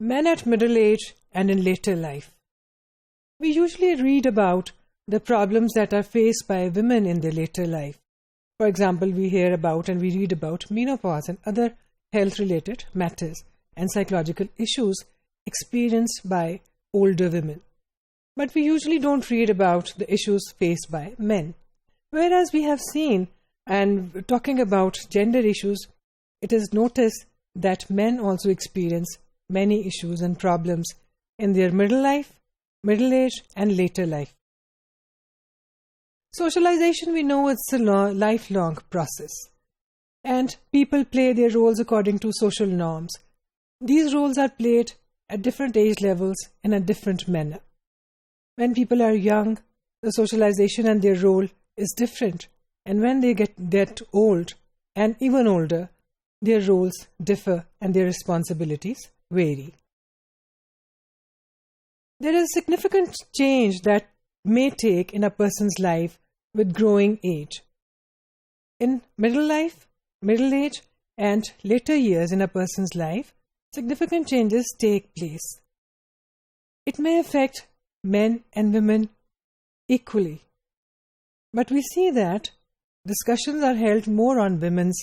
Men at middle age and in later life. We usually read about the problems that are faced by women in their later life. For example, we hear about and we read about menopause and other health-related matters and psychological issues experienced by older women. But we usually don't read about the issues faced by men. Whereas we have seen, and talking about gender issues, it is noticed that men also experience many issues and problems in their middle life, middle age, and later life. Socialization, we know it's a lifelong process, and people play their roles according to social norms. These roles are played at different age levels in a different manner. When people are young, the socialization and their role is different, and when they get old and even older, their roles differ and their responsibilities vary. There is significant change that may take in a person's life with growing age. In middle life, middle age, and later years in a person's life, significant changes take place. It may affect men and women equally, but we see that discussions are held more on women's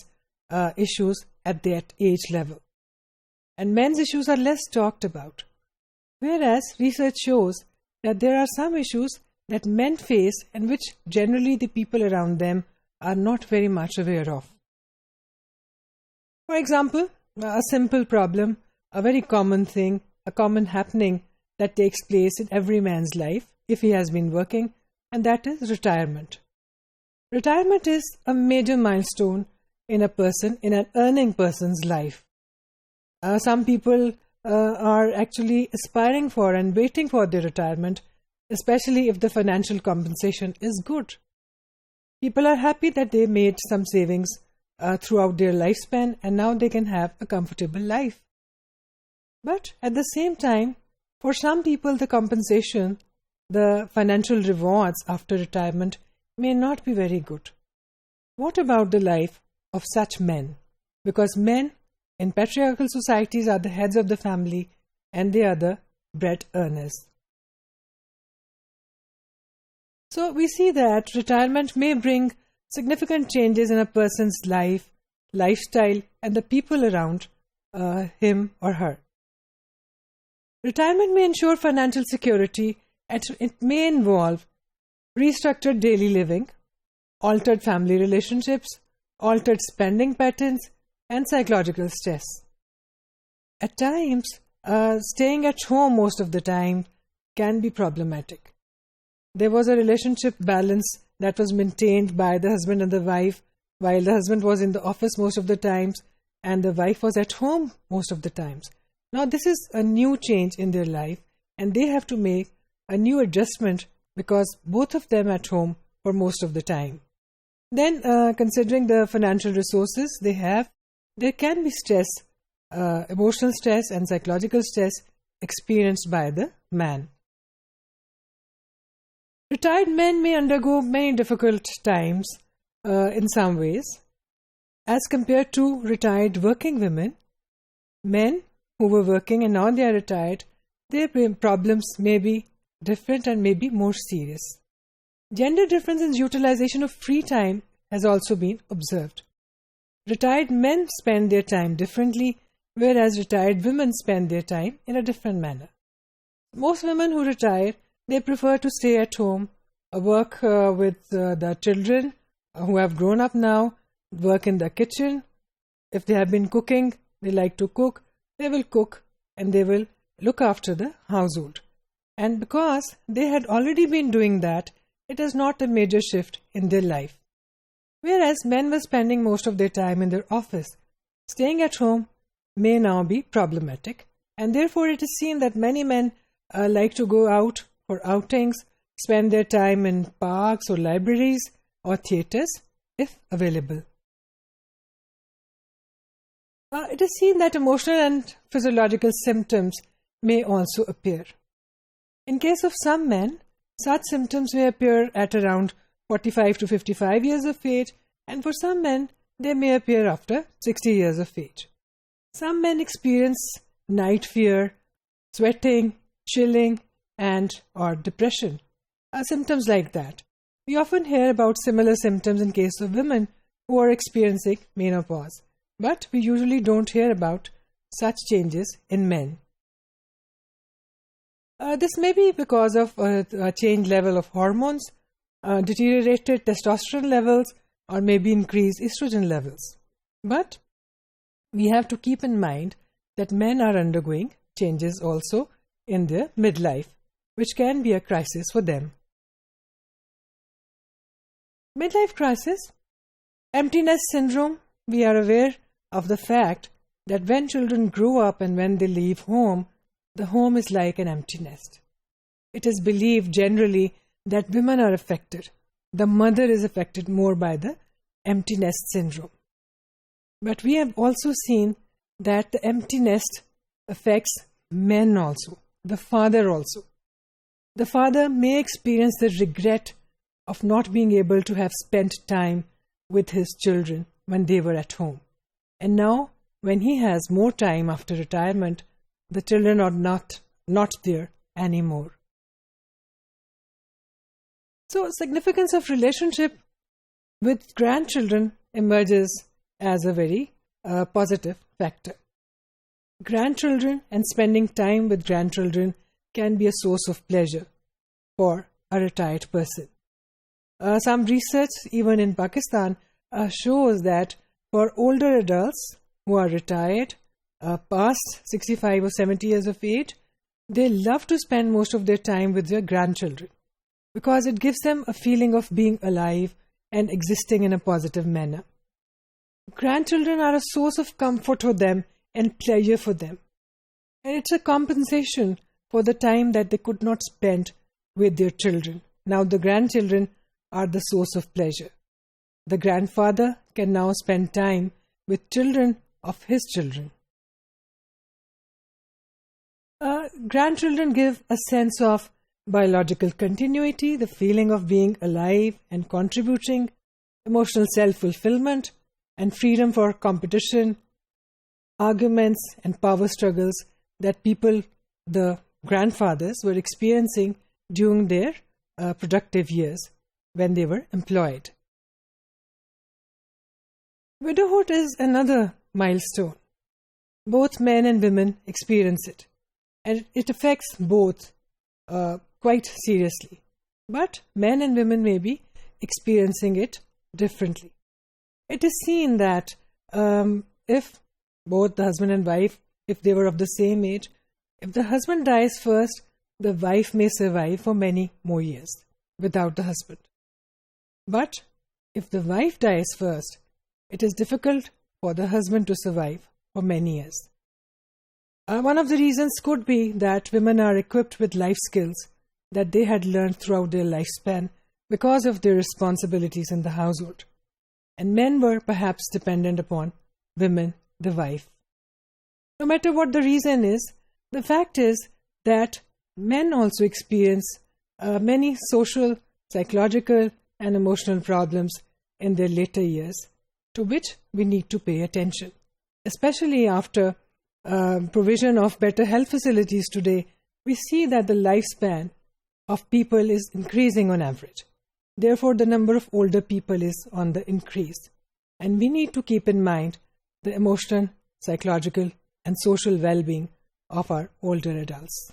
issues at that age level, and men's issues are less talked about. Whereas research shows that there are some issues that men face and which generally the people around them are not very much aware of. For example, a simple problem, a very common thing, a common happening that takes place in every man's life if he has been working, and that is retirement. Retirement is a major milestone in an earning person's life. Some people are actually aspiring for and waiting for their retirement, especially if the financial compensation is good. People are happy that they made some savings throughout their lifespan and now they can have a comfortable life. But at the same time, for some people the compensation, the financial rewards after retirement may not be very good. What about the life of such men? Because men in patriarchal societies are the heads of the family and they are the bread earners. So we see that retirement may bring significant changes in a person's life, lifestyle, and the people around him or her. Retirement may ensure financial security, and it may involve restructured daily living, altered family relationships, altered spending patterns, and psychological stress. At times, staying at home most of the time can be problematic. There was a relationship balance that was maintained by the husband and the wife, while the husband was in the office most of the times and the wife was at home most of the times. Now this is a new change in their life and they have to make a new adjustment because both of them at home for most of the time. Then considering the financial resources they have, there can be stress, emotional stress and psychological stress experienced by the man. Retired men may undergo many difficult times in some ways. As compared to retired working women, men who were working and now they are retired, their problems may be different and may be more serious. Gender difference in utilization of free time has also been observed. Retired men spend their time differently, whereas retired women spend their time in a different manner. Most women who retire, they prefer to stay at home, work with the children who have grown up now, work in the kitchen. If they have been cooking, they like to cook, they will cook and they will look after the household. And because they had already been doing that, it is not a major shift in their life. Whereas men were spending most of their time in their office, staying at home may now be problematic, and therefore it is seen that many men like to go out for outings, spend their time in parks or libraries or theatres if available. It is seen that emotional and physiological symptoms may also appear. In case of some men, such symptoms may appear at around 45 to 55 years of age, and for some men, they may appear after 60 years of age. Some men experience night fear, sweating, chilling, and or depression. Symptoms like that. We often hear about similar symptoms in case of women who are experiencing menopause, but we usually don't hear about such changes in men. This may be because of a changed level of hormones, deteriorated testosterone levels, or maybe increased estrogen levels. But we have to keep in mind that men are undergoing changes also in their midlife, which can be a crisis for them. Midlife crisis, emptiness syndrome. We are aware of the fact that when children grow up and when they leave home, the home is like an empty nest. It is believed generally that women are affected. The mother is affected more by the empty nest syndrome. But we have also seen that the empty nest affects men also, the father also. The father may experience the regret of not being able to have spent time with his children when they were at home. And now, when he has more time after retirement, the children are not there anymore. So, significance of relationship with grandchildren emerges as a very positive factor. Grandchildren and spending time with grandchildren can be a source of pleasure for a retired person. Some research, even in Pakistan, shows that for older adults who are retired, past 65 or 70 years of age, they love to spend most of their time with their grandchildren because it gives them a feeling of being alive and existing in a positive manner. Grandchildren are a source of comfort for them and pleasure for them. And it's a compensation for the time that they could not spend with their children. Now the grandchildren are the source of pleasure. The grandfather can now spend time with children of his children. Grandchildren give a sense of biological continuity, the feeling of being alive and contributing, emotional self-fulfillment, and freedom for competition, arguments, and power struggles that the grandfathers, were experiencing during their productive years when they were employed. Widowhood is another milestone. Both men and women experience it, and it affects both quite seriously. But men and women may be experiencing it differently. It is seen that if both the husband and wife, if they were of the same age, if the husband dies first, the wife may survive for many more years without the husband. But if the wife dies first, it is difficult for the husband to survive for many years. One of the reasons could be that women are equipped with life skills that they had learned throughout their lifespan because of their responsibilities in the household. And men were perhaps dependent upon women, the wife. No matter what the reason is, the fact is that men also experience many social, psychological, and emotional problems in their later years, to which we need to pay attention. Especially after provision of better health facilities today, we see that the lifespan of people is increasing on average. Therefore, the number of older people is on the increase. And we need to keep in mind the emotional, psychological, and social well-being of our older adults.